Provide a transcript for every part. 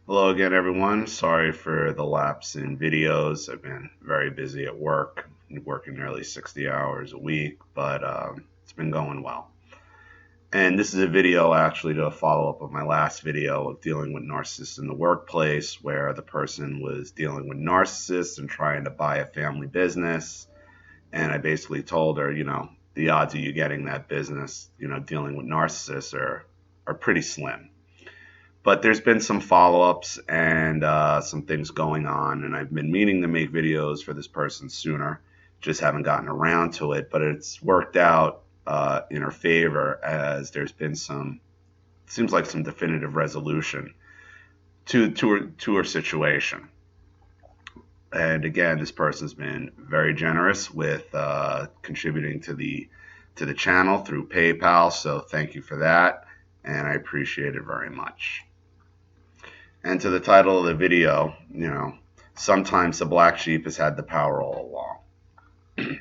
Hello again, everyone. Sorry for the lapse in videos. I've been very busy at work, working nearly 60 hours a week, but it's been going well. And this is a video actually to follow up of my last video of dealing with narcissists in the workplace, where the person was dealing with narcissists and trying to buy a family business. And I basically told her, the odds of you getting that business, dealing with narcissists are pretty slim. But there's been some follow-ups and some things going on, and I've been meaning to make videos for this person sooner, just haven't gotten around to it. But it's worked out in her favor, as there's been seems like some definitive resolution to her situation. And again, this person's been very generous with contributing to the channel through PayPal, so thank you for that, and I appreciate it very much. And to the title of the video, sometimes the black sheep has had the power all along.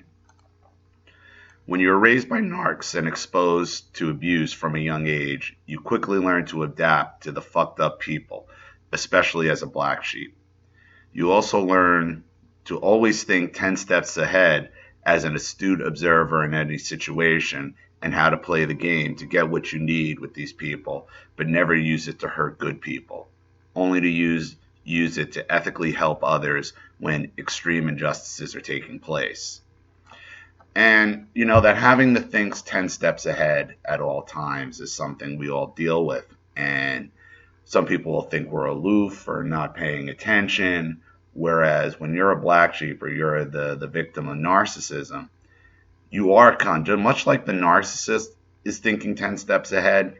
When you're raised by narcs and exposed to abuse from a young age, you quickly learn to adapt to the fucked up people, especially as a black sheep. You also learn to always think 10 steps ahead as an astute observer in any situation, and how to play the game to get what you need with these people, but never use it to hurt good people, only to use it to ethically help others when extreme injustices are taking place. And that having to think 10 steps ahead at all times is something we all deal with. And some people will think we're aloof or not paying attention, whereas when you're a black sheep or you're the victim of narcissism, you are much like the narcissist is thinking 10 steps ahead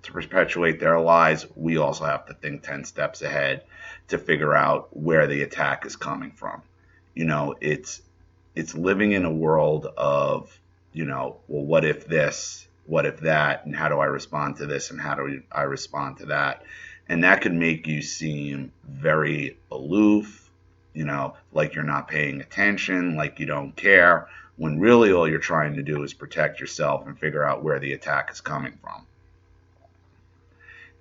to perpetuate their lies. We also have to think 10 steps ahead to figure out where the attack is coming from. It's living in a world of, well, what if this, what if that, and how do I respond to this, and how do I respond to that? And that could make you seem very aloof, like you're not paying attention, like you don't care, when really all you're trying to do is protect yourself and figure out where the attack is coming from.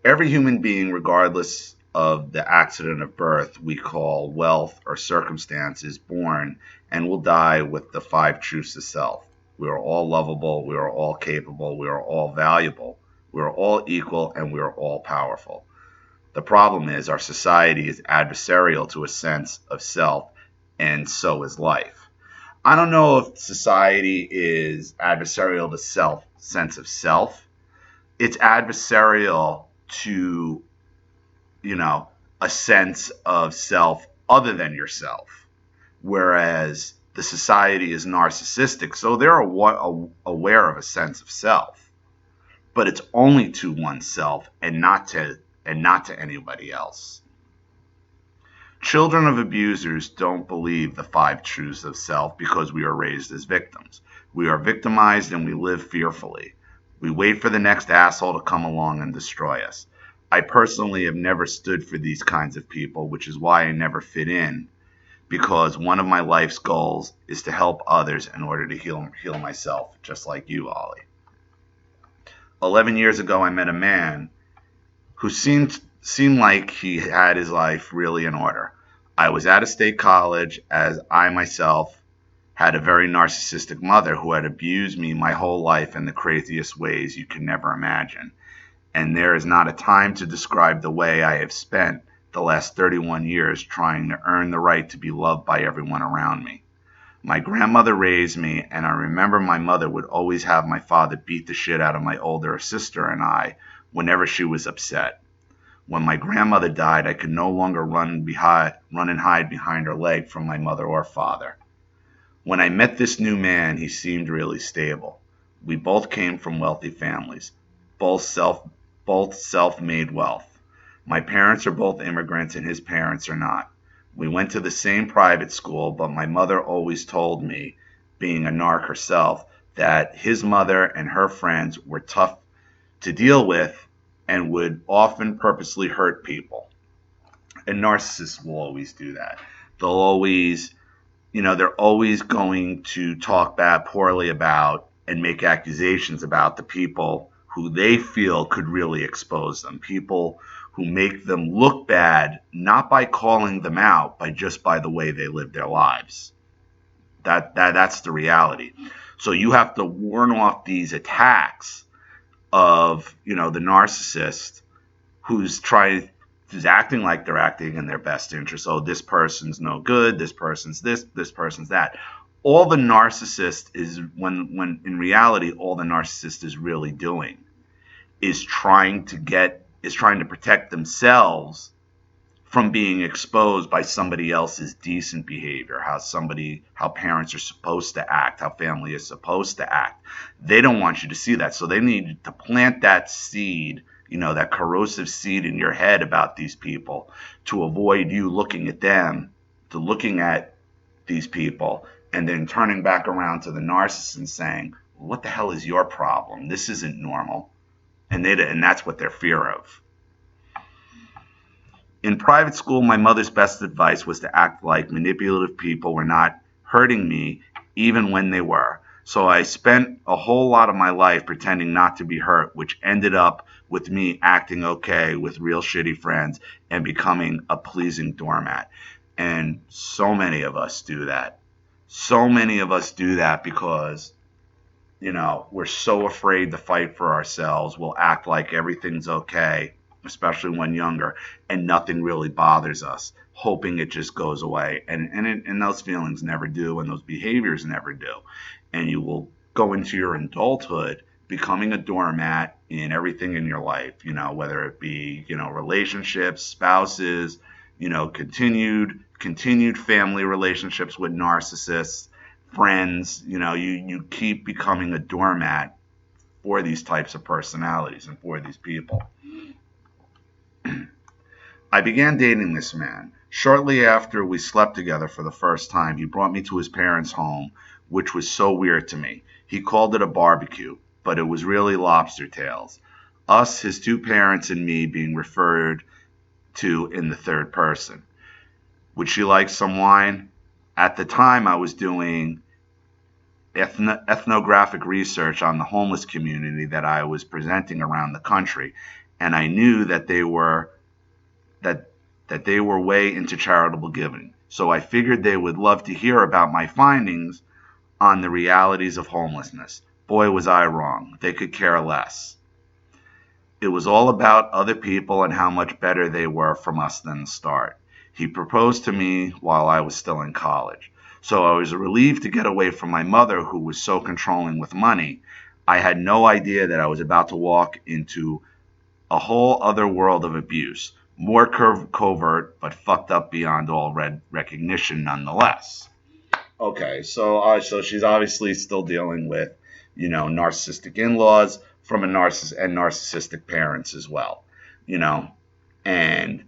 Every human being, regardless of the accident of birth we call wealth or circumstance, is born and will die with the 5 truths of self. We are all lovable, we are all capable, we are all valuable, we are all equal, and we are all powerful. The problem is our society is adversarial to a sense of self, and so is life. I don't know if society is adversarial to sense of self. It's adversarial to, a sense of self other than yourself. Whereas the society is narcissistic, so they're aware of a sense of self, but it's only to oneself and not to anybody else. Children of abusers don't believe the 5 truths of self because we are raised as victims. We are victimized and we live fearfully. We wait for the next asshole to come along and destroy us. I personally have never stood for these kinds of people, which is why I never fit in, because one of my life's goals is to help others in order to heal myself, just like you, Ollie. 11 years ago, I met a man who seemed like he had his life really in order. I was at a state college, as I myself had a very narcissistic mother who had abused me my whole life in the craziest ways you can never imagine. And there is not a time to describe the way I have spent the last 31 years trying to earn the right to be loved by everyone around me. My grandmother raised me, and I remember my mother would always have my father beat the shit out of my older sister and I whenever she was upset. When my grandmother died, I could no longer run and hide behind her leg from my mother or father. When I met this new man, he seemed really stable. We both came from wealthy families, both self-made wealth. My parents are both immigrants and his parents are not. We went to the same private school, but my mother always told me, being a narc herself, that his mother and her friends were tough to deal with and would often purposely hurt people. And narcissists will always do that. They'll always, they're always going to talk poorly about and make accusations about the people who they feel could really expose them. People who make them look bad, not by calling them out, but just by the way they live their lives. That's the reality. So you have to warn off these attacks of, the narcissist who's acting like they're acting in their best interest. Oh, this person's no good, this person's this person's that. All the narcissist is, when in reality all the narcissist is really doing is trying to protect themselves from being exposed by somebody else's decent behavior, how parents are supposed to act, how family is supposed to act. They don't want you to see that. So they need to plant that seed, that corrosive seed in your head about these people to avoid you looking at them, to looking at these people, and then turning back around to the narcissist and saying, what the hell is your problem? This isn't normal. And that's what they're fear of. In private school, my mother's best advice was to act like manipulative people were not hurting me, even when they were. So I spent a whole lot of my life pretending not to be hurt, which ended up with me acting okay with real shitty friends and becoming a pleasing doormat. And so many of us do that. So many of us do that because, we're so afraid to fight for ourselves. We'll act like everything's okay, especially when younger, and nothing really bothers us, hoping it just goes away. And those feelings never do, and those behaviors never do. And you will go into your adulthood becoming a doormat in everything in your life, whether it be, relationships, spouses, continued family relationships with narcissists, friends. You keep becoming a doormat for these types of personalities and for these people. I began dating this man. Shortly after we slept together for the first time, he brought me to his parents' home, which was so weird to me. He called it a barbecue, but it was really lobster tails. Us, his two parents, and me being referred to in the third person. Would she like some wine? At the time, I was doing ethnographic research on the homeless community that I was presenting around the country, and I knew that they were way into charitable giving. So I figured they would love to hear about my findings on the realities of homelessness. Boy, was I wrong. They could care less. It was all about other people and how much better they were from us than the start. He proposed to me while I was still in college. So I was relieved to get away from my mother, who was so controlling with money. I had no idea that I was about to walk into a whole other world of abuse. More covert, but fucked up beyond all recognition nonetheless. Okay, so she's obviously still dealing with, narcissistic in-laws from a narcissistic parents as well, and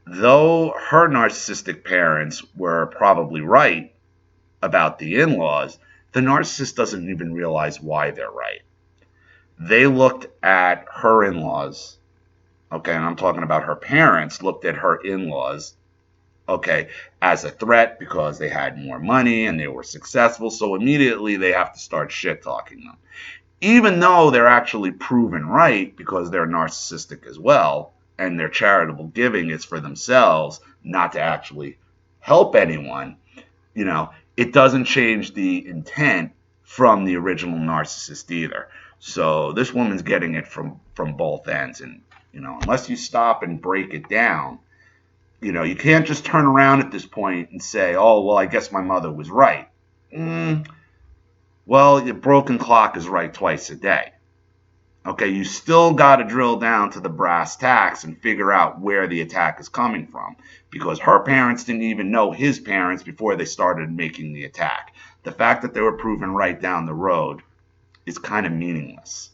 though her narcissistic parents were probably right about the in-laws, the narcissist doesn't even realize why they're right. They looked at her in-laws, okay, and I'm talking about her parents, looked at her in-laws, okay, as a threat because they had more money and they were successful, so immediately they have to start shit-talking them. Even though they're actually proven right because they're narcissistic as well, and their charitable giving is for themselves, not to actually help anyone, it doesn't change the intent from the original narcissist either. So this woman's getting it from both ends. And, unless you stop and break it down, you can't just turn around at this point and say, oh, well, I guess my mother was right. Well, your broken clock is right twice a day. Okay, you still got to drill down to the brass tacks and figure out where the attack is coming from, because her parents didn't even know his parents before they started making the attack. The fact that they were proven right down the road is kind of meaningless.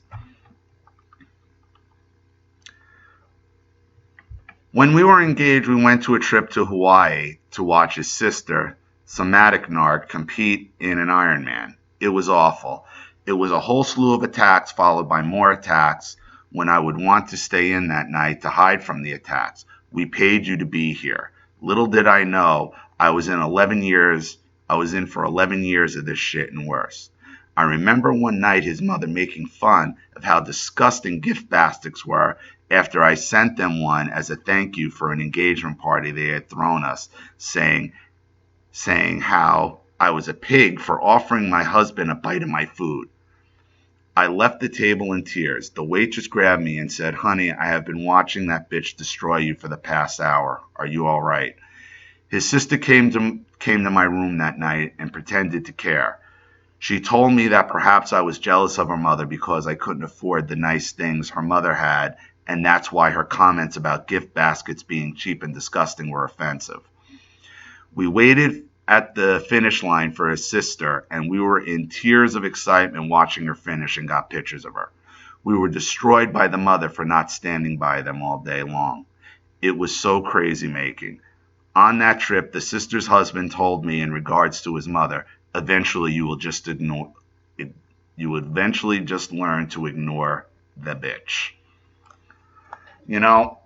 When we were engaged, we went to a trip to Hawaii to watch his sister, somatic narc, compete in an Ironman. It was awful. It was a whole slew of attacks followed by more attacks when I would want to stay in that night to hide from the attacks. We paid you to be here. Little did I know I was in for 11 years of this shit and worse. I remember one night his mother making fun of how disgusting gift baskets were after I sent them one as a thank you for an engagement party they had thrown us, saying how I was a pig for offering my husband a bite of my food. I left the table in tears. The waitress grabbed me and said, "Honey, I have been watching that bitch destroy you for the past hour. Are you all right?" His sister came to my room that night and pretended to care. She told me that perhaps I was jealous of her mother because I couldn't afford the nice things her mother had, and that's why her comments about gift baskets being cheap and disgusting were offensive. We waited at the finish line for his sister, and we were in tears of excitement watching her finish and got pictures of her. We were destroyed by the mother for not standing by them all day long. It was so crazy making. On that trip, the sister's husband told me in regards to his mother, eventually you will just ignore it. You will eventually just learn to ignore the bitch. You know,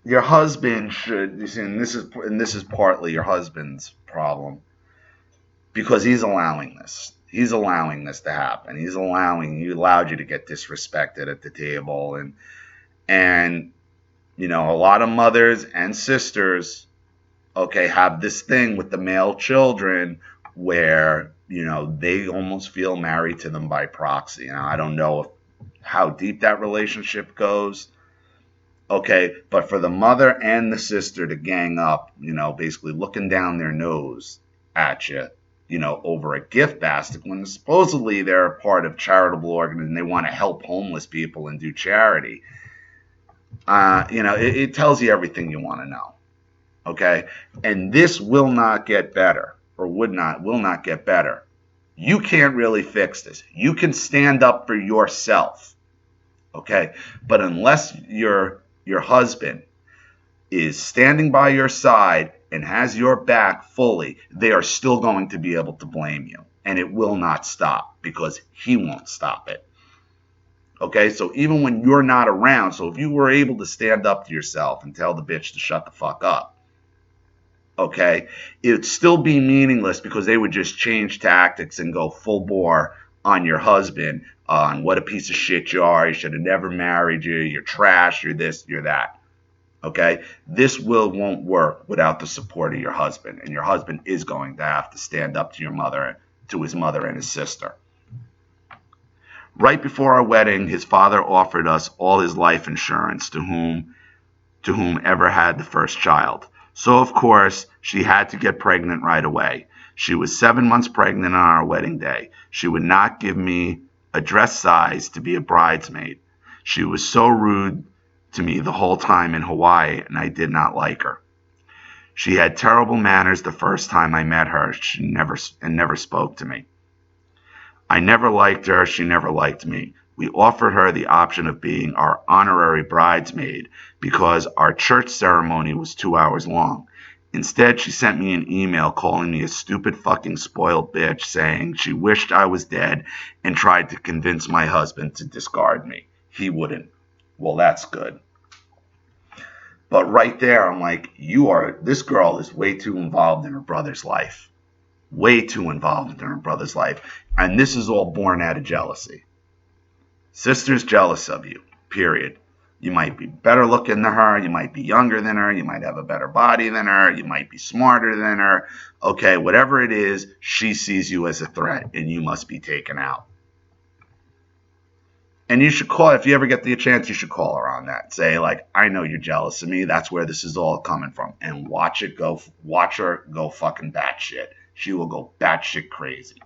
your husband should, and this is partly your husband's problem, because he's allowing this. He's allowing this to happen. He allowed you to get disrespected at the table, and you know, a lot of mothers and sisters, okay, have this thing with the male children where, you know, they almost feel married to them by proxy. Now, I don't know how deep that relationship goes, okay, but for the mother and the sister to gang up, you know, basically looking down their nose at you, you know, over a gift basket when supposedly they're a part of charitable organizations and they want to help homeless people and do charity. You know, it tells you everything you want to know. Okay. And this will not get better, or will not get better. You can't really fix this. You can stand up for yourself. Okay. But unless your husband is standing by your side and has your back fully, they are still going to be able to blame you. And it will not stop because he won't stop it. Okay, so even when you're not around, so if you were able to stand up to yourself and tell the bitch to shut the fuck up, okay, it'd still be meaningless because they would just change tactics and go full bore on your husband, on what a piece of shit you are, he should have never married you, you're trash, you're this, you're that. Okay, this won't work without the support of your husband, and your husband is going to have to stand up to your mother, to his mother and his sister. Right before our wedding, his father offered us all his life insurance to whomever had the first child. So, of course, she had to get pregnant right away. She was 7 months pregnant on our wedding day. She would not give me a dress size to be a bridesmaid. She was so rude to me the whole time in Hawaii, and I did not like her. She had terrible manners the first time I met her. She never spoke to me. I never liked her. She never liked me. We offered her the option of being our honorary bridesmaid because our church ceremony was 2 hours long. Instead, she sent me an email calling me a stupid fucking spoiled bitch, saying she wished I was dead and tried to convince my husband to discard me. He wouldn't. Well, that's good. But right there, I'm like, this girl is way too involved in her brother's life. Way too involved in her brother's life. And this is all born out of jealousy. Sister's jealous of you, period. You might be better looking than her. You might be younger than her. You might have a better body than her. You might be smarter than her. Okay, whatever it is, she sees you as a threat and you must be taken out. And you should call, if you ever get the chance, you should call her on that. Say, like, I know you're jealous of me. That's where this is all coming from. And watch her go fucking batshit. She will go batshit crazy.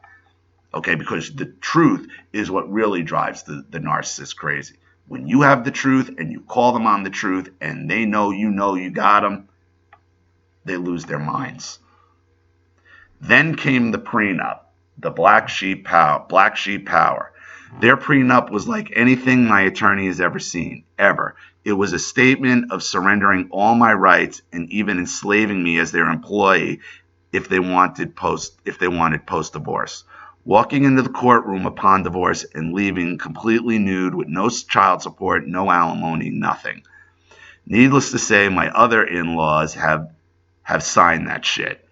Okay, because the truth is what really drives the narcissist crazy. When you have the truth and you call them on the truth and they know you got them, they lose their minds. Then came the prenup, the black sheep power. Their prenup was like anything my attorney has ever seen, ever. It was a statement of surrendering all my rights and even enslaving me as their employee if they wanted post-divorce. Walking into the courtroom upon divorce and leaving completely nude with no child support, no alimony, nothing. Needless to say, my other in-laws have signed that shit.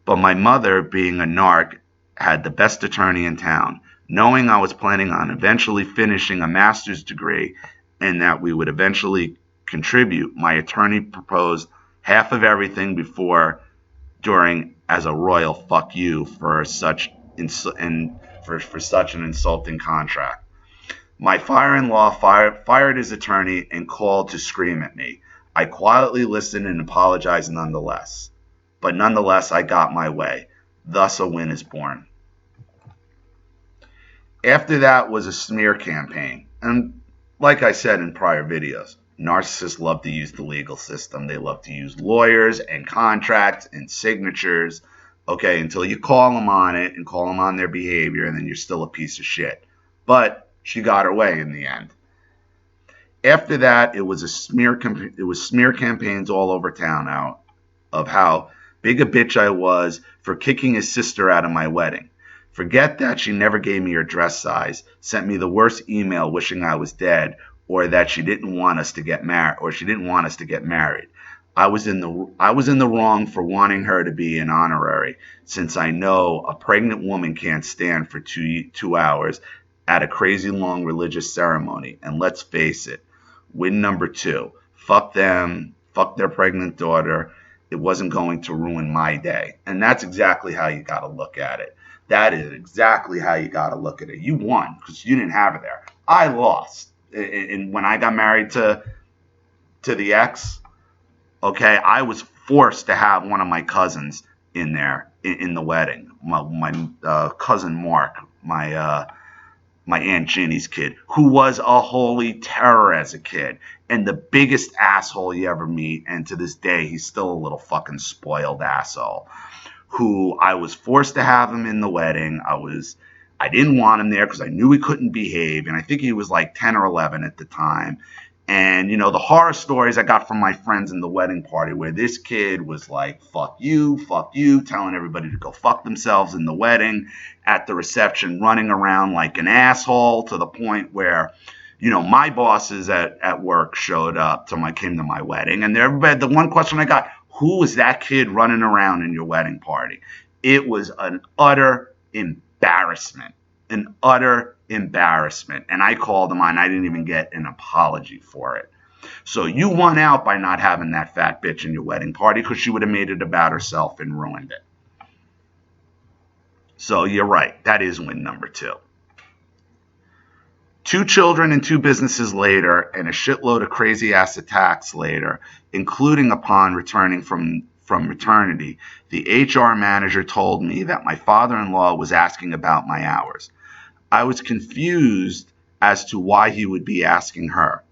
But my mother, being a narc, had the best attorney in town. Knowing I was planning on eventually finishing a master's degree and that we would eventually contribute, my attorney proposed half of everything before, during, as a royal fuck you for such for such an insulting contract. My father-in-law fired his attorney and called to scream at me. I quietly listened and apologized nonetheless. But nonetheless, I got my way. Thus, a win is born. After that was a smear campaign. And like I said in prior videos, narcissists love to use the legal system. They love to use lawyers and contracts and signatures, okay, until you call them on it and call them on their behavior, and then you're still a piece of shit. But she got her way in the end. After that, it was smear campaigns all over town now of how big a bitch I was for kicking his sister out of my wedding. Forget that she never gave me her dress size, sent me the worst email wishing I was dead, or that she didn't want us to get married. I was in the wrong for wanting her to be an honorary, since I know a pregnant woman can't stand for 2 hours at a crazy long religious ceremony. And let's face it, win number 2. Fuck them, fuck their pregnant daughter. It wasn't going to ruin my day. And that's exactly how you got to look at it. That is exactly how you got to look at it. You won because you didn't have her there. I lost. And when I got married to the ex, okay, I was forced to have one of my cousins in there in the wedding. My cousin Mark, my Aunt Ginny's kid, who was a holy terror as a kid and the biggest asshole you ever meet. And to this day, he's still a little fucking spoiled asshole, who I was forced to have him in the wedding. I didn't want him there because I knew he couldn't behave. And I think he was like 10 or 11 at the time. And, the horror stories I got from my friends in the wedding party where this kid was like, fuck you, telling everybody to go fuck themselves in the wedding, at the reception, running around like an asshole, to the point where, my bosses at work came to my wedding. And everybody, the one question I got, who was that kid running around in your wedding party? It was an utter embarrassment. And I called him on. I didn't even get an apology for it. So you won out by not having that fat bitch in your wedding party, because she would have made it about herself and ruined it. So you're right. That is win number 2. 2 children and 2 businesses later, and a shitload of crazy ass attacks later, including upon returning from maternity, the HR manager told me that my father-in-law was asking about my hours. I was confused as to why he would be asking her.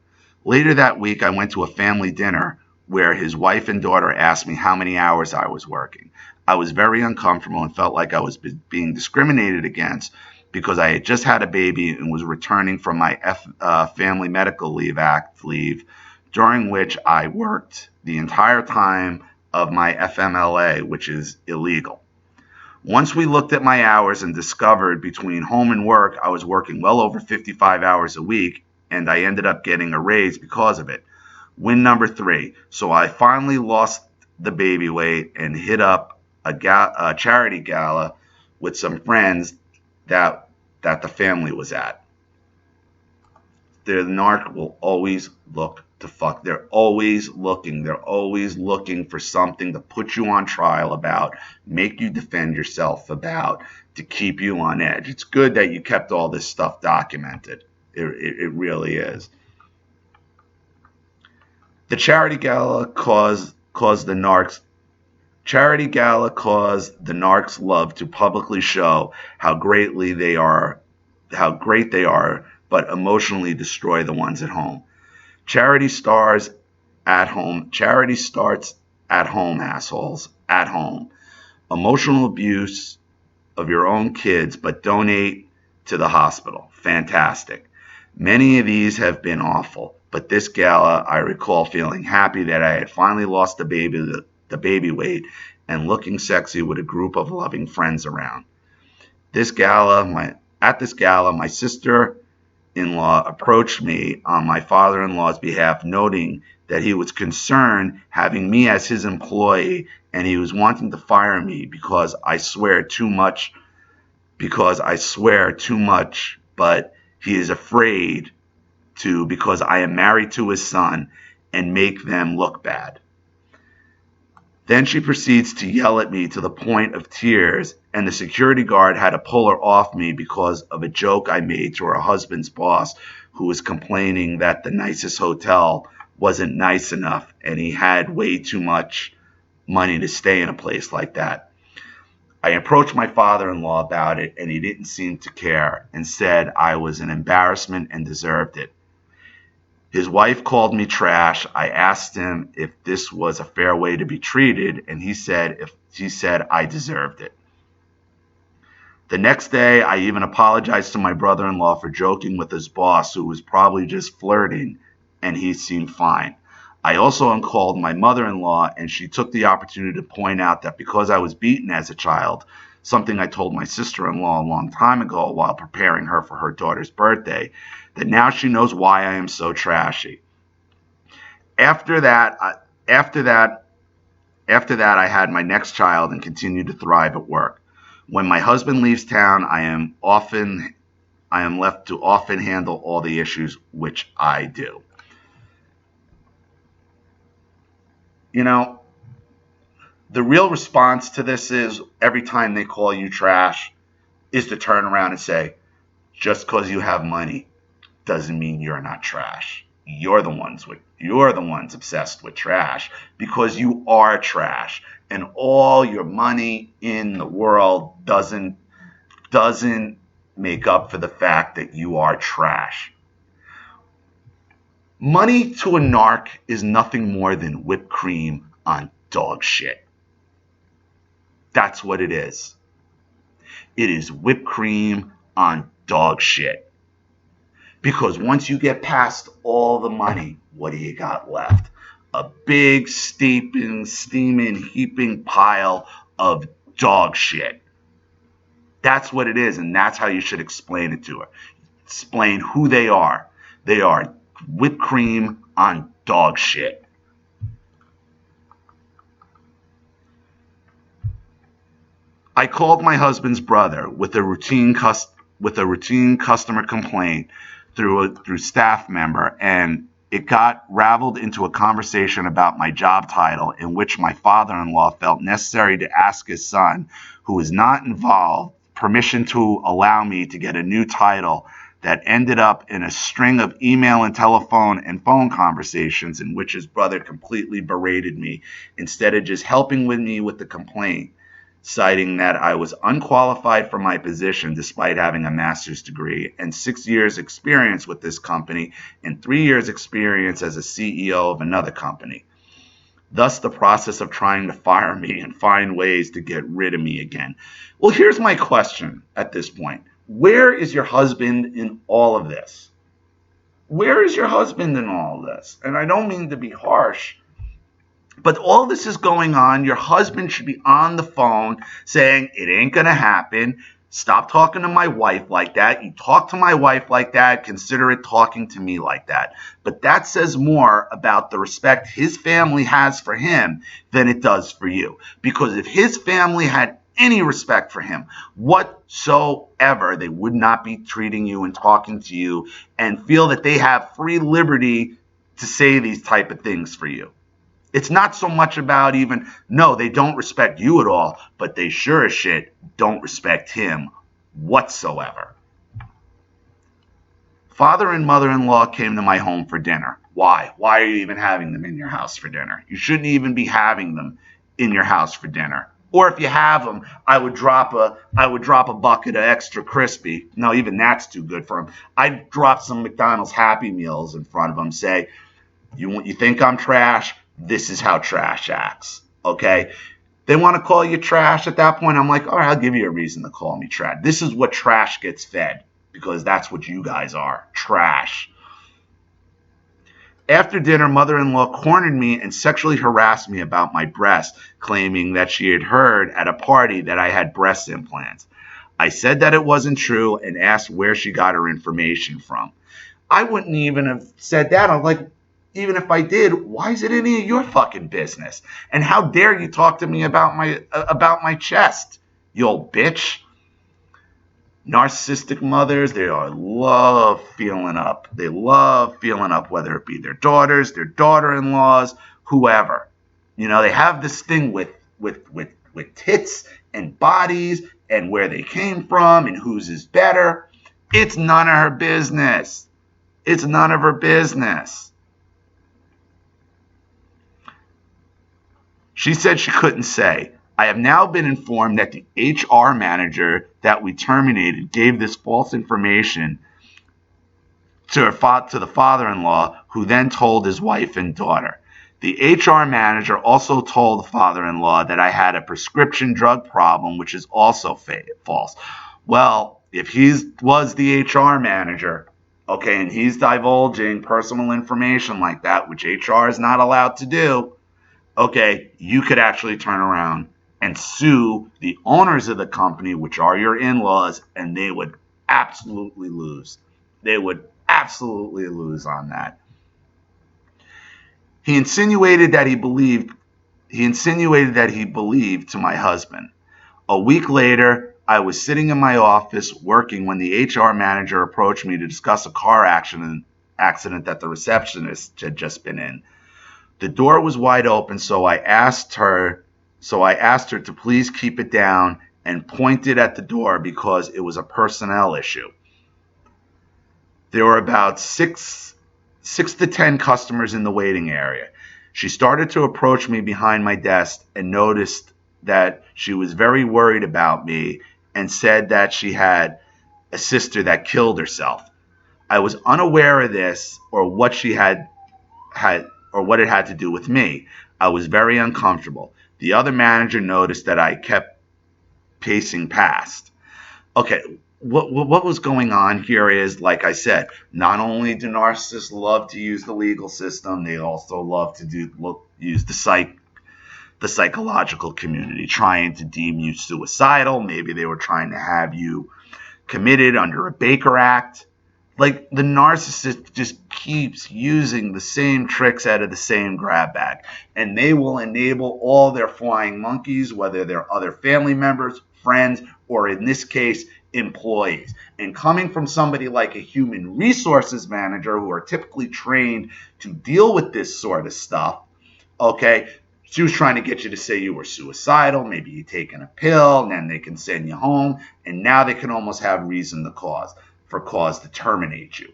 Later that week, I went to a family dinner where his wife and daughter asked me how many hours I was working. I was very uncomfortable and felt like I was being discriminated against because I had just had a baby and was returning from my Family Medical Leave Act leave, during which I worked the entire time of my FMLA, which is illegal. Once we looked at my hours and discovered between home and work, I was working well over 55 hours a week, and I ended up getting a raise because of it. Win number 3. So I finally lost the baby weight and hit up a charity gala with some friends that the family was at. The narc will always look to fuck. They're always looking. They're always looking for something to put you on trial about, make you defend yourself about, to keep you on edge. It's good that you kept all this stuff documented. It really is. The charity gala caused the narcs love to publicly show how great they are, but emotionally destroy the ones at home. Charity starts at home, assholes, at home. Emotional abuse of your own kids, but donate to the hospital. Fantastic. Many of these have been awful, but this gala, I recall feeling happy that I had finally lost the baby weight and looking sexy with a group of loving friends around. At this gala, my sister mother-in-law approached me on my father-in-law's behalf, noting that he was concerned having me as his employee and he was wanting to fire me because I swear too much, but he is afraid to because I am married to his son and make them look bad. Then she proceeds to yell at me to the point of tears, and the security guard had to pull her off me because of a joke I made to her husband's boss, who was complaining that the nicest hotel wasn't nice enough and he had way too much money to stay in a place like that. I approached my father-in-law about it, and he didn't seem to care and said I was an embarrassment and deserved it. His wife called me trash. I asked him if this was a fair way to be treated, and he said I deserved it. The next day, I even apologized to my brother-in-law for joking with his boss, who was probably just flirting, and he seemed fine. I also called my mother-in-law, and she took the opportunity to point out that because I was beaten as a child, something I told my sister-in-law a long time ago while preparing her for her daughter's birthday, that now she knows why I am so trashy. After that, I had my next child and continued to thrive at work. When my husband leaves town, I am left to often handle all the issues, which I do. You know, the real response to this is every time they call you trash is to turn around and say, just because you have money doesn't mean you're not trash. You're the ones obsessed with trash because you are trash, and all your money in the world doesn't make up for the fact that you are trash. Money to a narc is nothing more than whipped cream on dog shit. That's what it is. It is whipped cream on dog shit. Because once you get past all the money, what do you got left? A big, steaming, heaping pile of dog shit. That's what it is, and that's how you should explain it to her. Explain who they are. They are whipped cream on dog shit. I called my husband's brother with a routine customer complaint through staff member, and it got raveled into a conversation about my job title, in which my father-in-law felt necessary to ask his son, who was not involved, permission to allow me to get a new title that ended up in a string of email and telephone and phone conversations in which his brother completely berated me instead of just helping me with the complaint, citing that I was unqualified for my position despite having a master's degree and 6 years experience with this company and 3 years experience as a CEO of another company. Thus, the process of trying to fire me and find ways to get rid of me again. Well, here's my question at this point. Where is your husband in all of this? Where is your husband in all of this? And I don't mean to be harsh, but all this is going on. Your husband should be on the phone saying, it ain't going to happen. Stop talking to my wife like that. You talk to my wife like that, consider it talking to me like that. But that says more about the respect his family has for him than it does for you. Because if his family had any respect for him whatsoever, they would not be treating you and talking to you and feel that they have free liberty to say these type of things for you. It's not so much about no, they don't respect you at all, but they sure as shit don't respect him whatsoever. Father and mother-in-law came to my home for dinner. Why? Why are you even having them in your house for dinner? You shouldn't even be having them in your house for dinner. Or if you have them, I would drop a bucket of extra crispy. No, even that's too good for them. I'd drop some McDonald's Happy Meals in front of them. Say, you think I'm trash? This is how trash acts. Okay? They want to call you trash at that point. I'm like, all right, I'll give you a reason to call me trash. This is what trash gets fed, because that's what you guys are, trash. After dinner, mother-in-law cornered me and sexually harassed me about my breast, claiming that she had heard at a party that I had breast implants. I said that it wasn't true and asked where she got her information from. I wouldn't even have said that. I'm like, even if I did, why is it any of your fucking business? And how dare you talk to me about my chest, you old bitch? Narcissistic mothers, they are love feeling up. They love feeling up, whether it be their daughters, their daughter-in-laws, whoever. You know, they have this thing with tits and bodies and where they came from and whose is better. It's none of her business. It's none of her business. She said she couldn't say. I have now been informed that the HR manager that we terminated gave this false information to the father-in-law, who then told his wife and daughter. The HR manager also told the father-in-law that I had a prescription drug problem, which is also false. Well, if he was the HR manager, okay, and he's divulging personal information like that, which HR is not allowed to do, okay, you could actually turn around and sue the owners of the company, which are your in-laws, and they would absolutely lose. They would absolutely lose on that. He insinuated that he believed to my husband. A week later, I was sitting in my office working when the HR manager approached me to discuss a car accident that the receptionist had just been in. The door was wide open, so I asked her to please keep it down and pointed at the door because it was a personnel issue. There were about six to 10 customers in the waiting area. She started to approach me behind my desk and noticed that she was very worried about me and said that she had a sister that killed herself. I was unaware of this or what it had to do with me. I was very uncomfortable. The other manager noticed that I kept pacing past. Okay, what was going on here is, like I said, not only do narcissists love to use the legal system, they also love to use the psychological community, trying to deem you suicidal. Maybe they were trying to have you committed under a Baker Act. Like, the narcissist just keeps using the same tricks out of the same grab bag, and they will enable all their flying monkeys, whether they're other family members, friends, or in this case, employees. And coming from somebody like a human resources manager, who are typically trained to deal with this sort of stuff, okay, she was trying to get you to say you were suicidal, maybe you taking a pill, and then they can send you home, and now they can almost have reason to cause to terminate you.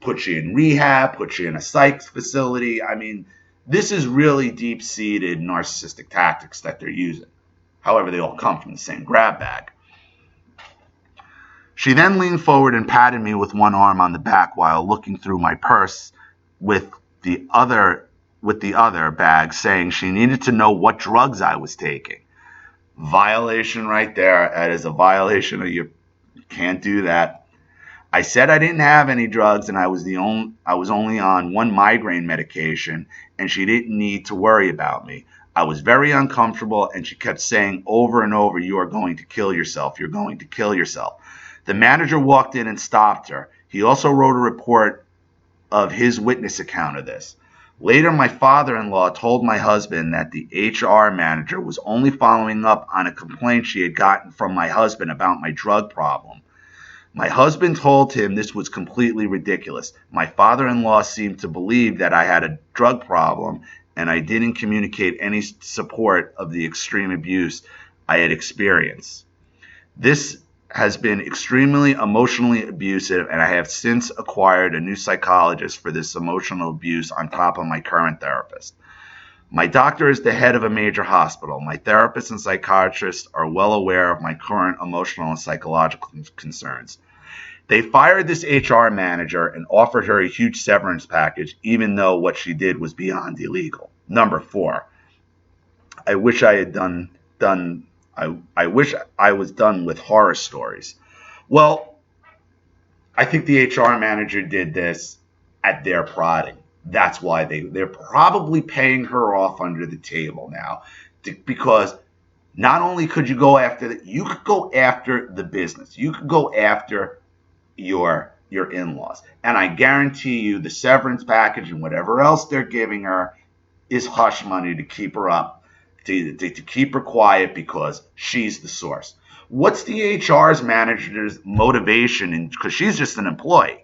Put you in rehab, put you in a psych facility. I mean, this is really deep-seated narcissistic tactics that they're using. However, they all come from the same grab bag. She then leaned forward and patted me with one arm on the back while looking through my purse with the other bag, saying she needed to know what drugs I was taking. Violation right there. That is a violation of your. You can't do that. I said I didn't have any drugs and I was only on one migraine medication, and she didn't need to worry about me. I was very uncomfortable, and she kept saying over and over, "You are going to kill yourself. You're going to kill yourself." The manager walked in and stopped her. He also wrote a report of his witness account of this. Later, my father-in-law told my husband that the HR manager was only following up on a complaint she had gotten from my husband about my drug problem. My husband told him this was completely ridiculous. My father-in-law seemed to believe that I had a drug problem, and I didn't communicate any support of the extreme abuse I had experienced. This has been extremely emotionally abusive, and I have since acquired a new psychologist for this emotional abuse on top of my current therapist. My doctor is the head of a major hospital. My therapist and psychiatrist are well aware of my current emotional and psychological concerns. They fired this HR manager and offered her a huge severance package, even though what she did was beyond illegal. Number 4, I wish I was done with horror stories. Well, I think the HR manager did this at their prodding. That's why they're probably paying her off under the table now, because not only could you go after you could go after the business, you could go after your your in-laws. And I guarantee you the severance package and whatever else they're giving her is hush money to keep her up, to keep her quiet because she's the source. What's the HR's manager's motivation? Because she's just an employee.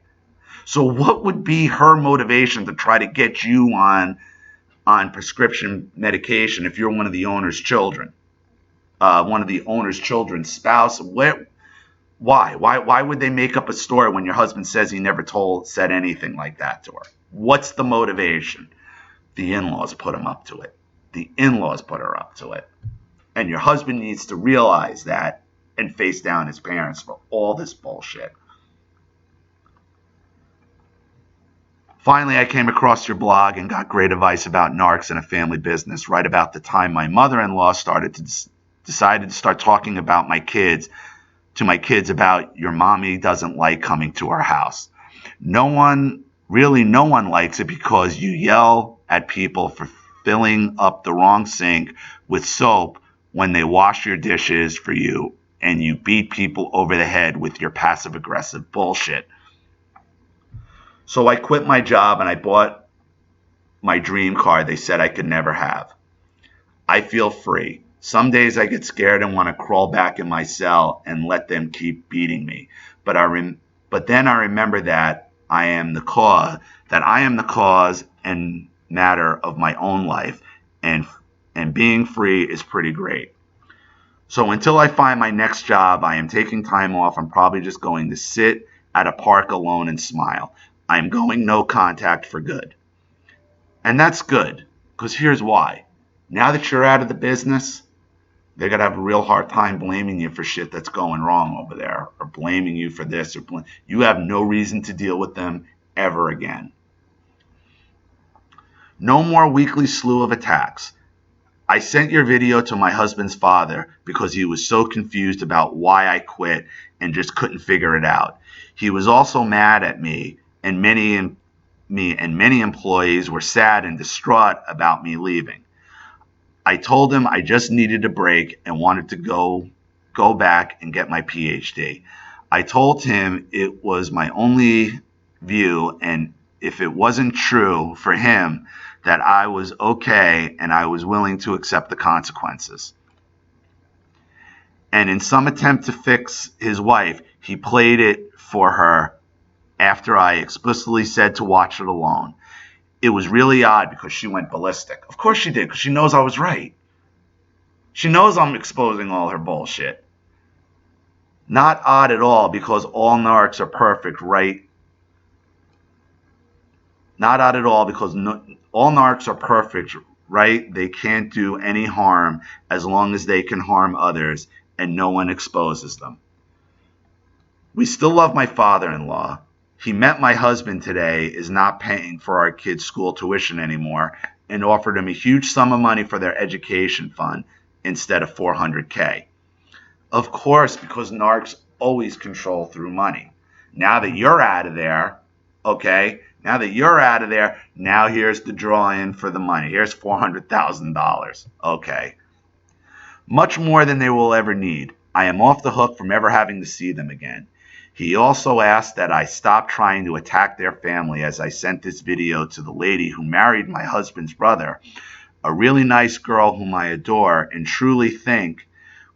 So what would be her motivation to try to get you on prescription medication if you're one of the owner's children, one of the owner's children's spouse? Why would they make up a story when your husband says he never said anything like that to her? What's the motivation? The in-laws put him up to it. The in-laws put her up to it. And your husband needs to realize that and face down his parents for all this bullshit. Finally, I came across your blog and got great advice about narcs and a family business right about the time my mother-in-law decided to start talking about my kids about your mommy doesn't like coming to our house. No one likes it because you yell at people for filling up the wrong sink with soap when they wash your dishes for you, and you beat people over the head with your passive-aggressive bullshit. So I quit my job and I bought my dream car they said I could never have. I feel free. Some days I get scared and want to crawl back in my cell and let them keep beating me. But then I remember that I am the cause and matter of my own life, and being free is pretty great. So until I find my next job, I am taking time off. I'm probably just going to sit at a park alone and smile. I'm going no contact for good. And that's good, because here's why. Now that you're out of the business, they're going to have a real hard time blaming you for shit that's going wrong over there, or blaming you for this, you have no reason to deal with them ever again. No more weekly slew of attacks. I sent your video to my husband's father because he was so confused about why I quit and just couldn't figure it out. He was also mad at me, and many employees were sad and distraught about me leaving. I told him I just needed a break and wanted to go back and get my PhD. I told him it was my only view, and if it wasn't true for him, that I was okay and I was willing to accept the consequences. And in some attempt to fix his wife, he played it for her after I explicitly said to watch it alone. It was really odd because she went ballistic. Of course she did, because she knows I was right. She knows I'm exposing all her bullshit. Not odd at all, because all narcs are perfect, right? Not odd at all, because all narcs are perfect, right? They can't do any harm as long as they can harm others and no one exposes them. We still love my father-in-law. He met my husband today, is not paying for our kids' school tuition anymore, and offered him a huge sum of money for their education fund instead of $400K. Of course, because narcs always control through money. Now that you're out of there, okay, now here's the draw-in for the money. Here's $400,000, okay. Much more than they will ever need. I am off the hook from ever having to see them again. He also asked that I stop trying to attack their family as I sent this video to the lady who married my husband's brother, a really nice girl whom I adore and truly think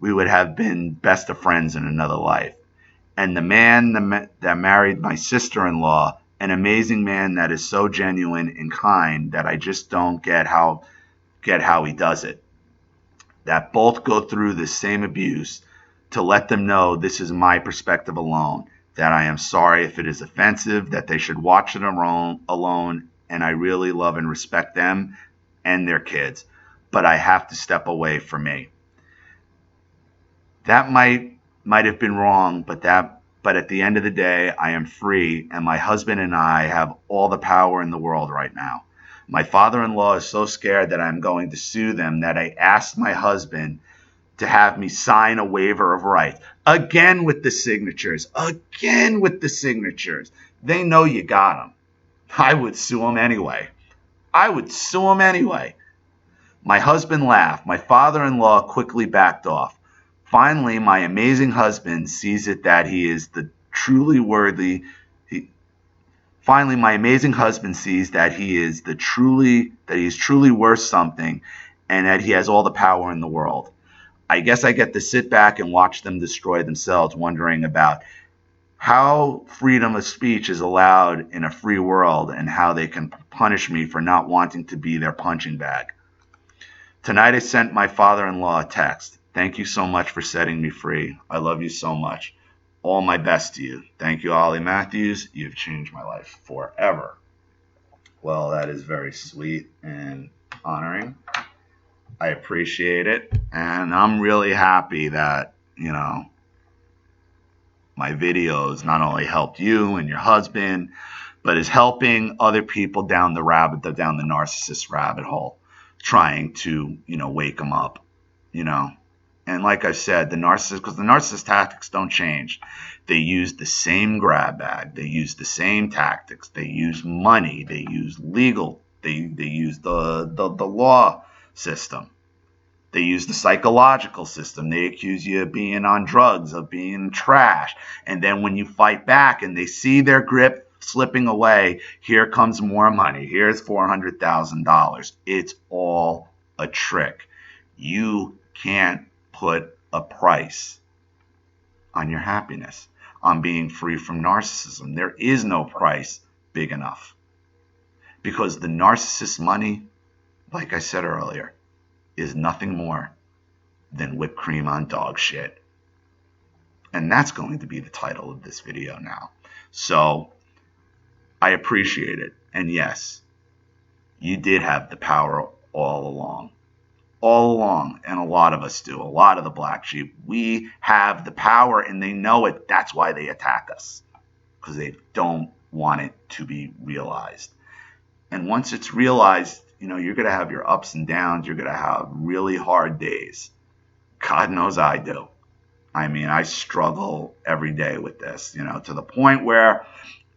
we would have been best of friends in another life. And the man that married my sister-in-law, an amazing man that is so genuine and kind that I just don't get how he does it. That both go through the same abuse, to let them know this is my perspective alone, that I am sorry if it is offensive, that they should watch it alone, and I really love and respect them and their kids, but I have to step away for me. That might have been wrong, but at the end of the day, I am free, and my husband and I have all the power in the world right now. My father-in-law is so scared that I'm going to sue them that I asked my husband to have me sign a waiver of rights. Again with the signatures. They know you got them. I would sue them anyway. My husband laughed. My father-in-law quickly backed off. Finally, my amazing husband sees it that he is the truly worthy. He Finally, my amazing husband sees that he's truly worth something and that he has all the power in the world. I guess I get to sit back and watch them destroy themselves, wondering about how freedom of speech is allowed in a free world and how they can punish me for not wanting to be their punching bag. Tonight I sent my father-in-law a text. Thank you so much for setting me free. I love you so much. All my best to you. Thank you, Ollie Matthews. You've changed my life forever. Well, that is very sweet and honoring. I appreciate it. And I'm really happy that, my videos not only helped you and your husband, but is helping other people down the narcissist rabbit hole, trying to, wake them up, And like I said, because the narcissist tactics don't change. They use the same grab bag. They use the same tactics. They use money. They use legal. They use the law system. They use the psychological system. They accuse you of being on drugs, of being trash. And then when you fight back and they see their grip slipping away, here comes more money. Here's $400,000. It's all a trick. You can't put a price on your happiness, on being free from narcissism. There is no price big enough. Because the narcissist money, like I said earlier, is nothing more than whipped cream on dog shit. And that's going to be the title of this video now. So I appreciate it. And yes, you did have the power all along. All along. And a lot of us do. A lot of the black sheep. We have the power and they know it. That's why they attack us. Because they don't want it to be realized. And once it's realized, you're going to have your ups and downs. You're going to have really hard days. God knows I do. I mean, I struggle every day with this, to the point where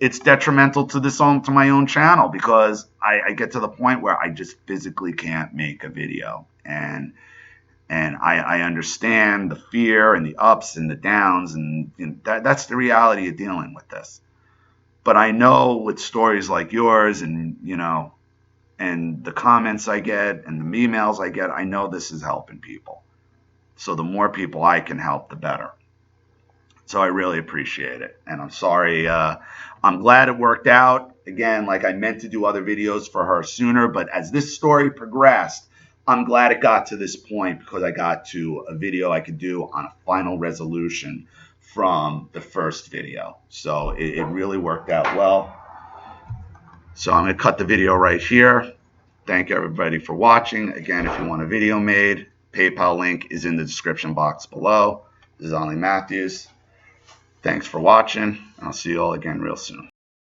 it's detrimental to my own channel, because I get to the point where I just physically can't make a video. And I understand the fear and the ups and the downs, and that's the reality of dealing with this. But I know with stories like yours and, and the comments I get and the emails I get, I know this is helping people. So the more people I can help, the better. So I really appreciate it. And I'm sorry. I'm glad it worked out. Again, like I meant to do other videos for her sooner, but as this story progressed, I'm glad it got to this point, because I got to a video I could do on a final resolution from the first video. So it really worked out well. So I'm going to cut the video right here. Thank everybody for watching. Again, if you want a video made, PayPal link is in the description box below. This is Ollie Matthews. Thanks for watching. I'll see you all again real soon.